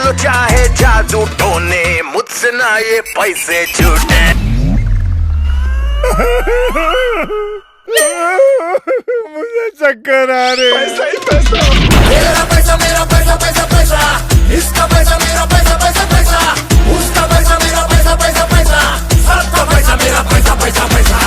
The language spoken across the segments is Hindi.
लो चाहे जादू टोने, मुझसे ना ये पैसे छूटे। मुझे चक्कर आ रहे। पैसा ही पैसा, मेरा पैसा मेरा पैसा पैसा पैसा, इसका पैसा मेरा पैसा पैसा पैसा, उसका पैसा मेरा पैसा पैसा पैसा, सबका पैसा मेरा पैसा पैसा पैसा।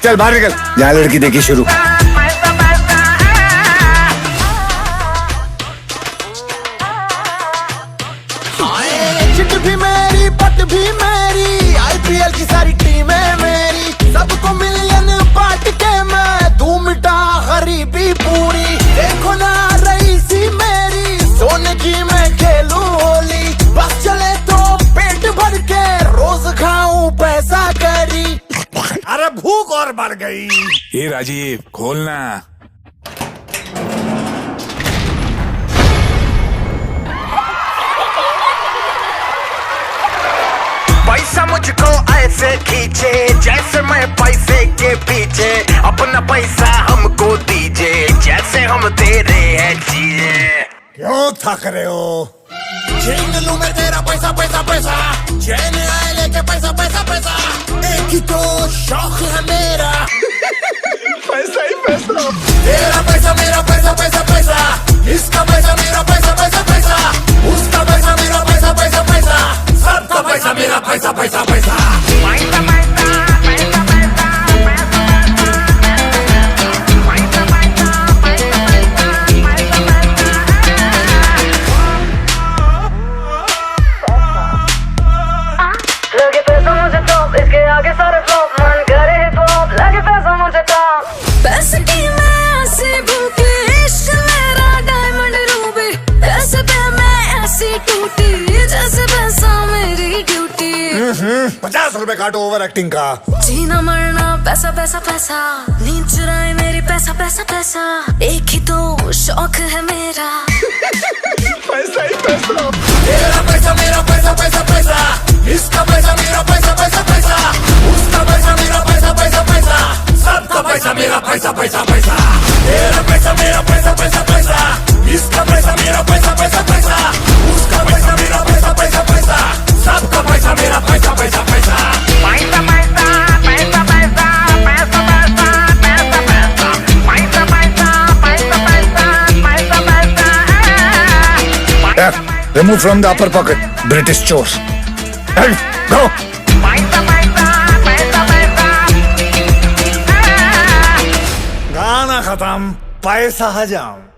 चल बाहर निकल, यहाँ लड़की देखी शुरू। चिट भी मेरी पट भी मेरी, आईपीएल की सारी टीमें मेरी, सबको मिलियन बांट के मैं दूं मिटा गरीबी पूरी। देखो ना रईसी मेरी, सोने की मैं खेलूं होली, बस चले तो पेट भर के रोज खाऊं पैसा करी। अरे भूख और बढ़ गई। ये राजीव खोलना। पैसा मुझको ऐसे खींचे जैसे मैं पैसे के पीछे, अपना पैसा हमको दीजिए जैसे हम दे रहे हैं चीजें। क्यों थक रहे हो? छीन लूं मैं तेरा पैसा पैसा पैसा, चैन आए लेके पैसा पैसा पैसा, एक ही तो शौक है मेरा। पैसा ही पैसा, तेरा पैसा मेरा पैसा पैसा पैसा, इसका पैसा मेरा पैसा पैसा पैसा, उसका पैसा मेरा पैसा पैसा पैसा, सबका पैसा मेरा पैसा पैसा पैसा। लगे पैसा मुझे टॉप, इसके आगे सारे फ्लॉप, मन करे हिप-हॉप, लगे पैसा मुझे टॉप। पैसे की मैं ऐसी भूखी, इश्क मेरा डायमंड रूबी, पैसे पे मैं ऐसी टूटी, जैसे पैसा मेरी ड्यूटी। 50 रुपए काटो ओवर एक्टिंग का। जीना मरना पैसा पैसा पैसा, नींद चुराए मेरी पैसा पैसा पैसा, एक ही तो शौक है मेरा। पैसा ही पैसा, तेरा पैसा मेरा पैसा पैसा पैसा, इसका पैसा मेरा पैसा पैसा पैसा, उसका पैसा मेरा पैसा पैसा पैसा, सबका पैसा मेरा पैसा पैसा पैसा। तेरा पैसा मेरा पैसा पैसा पैसा, इसका पैसा मेरा पैसा पैसा पैसा, उसका पैसा मेरा पैसा पैसा पैसा, सबका पैसा मेरा पैसा पैसा पैसा। Remove from the upper pocket, British chores. Hey, go. गाना खत्म, पैसा हजम।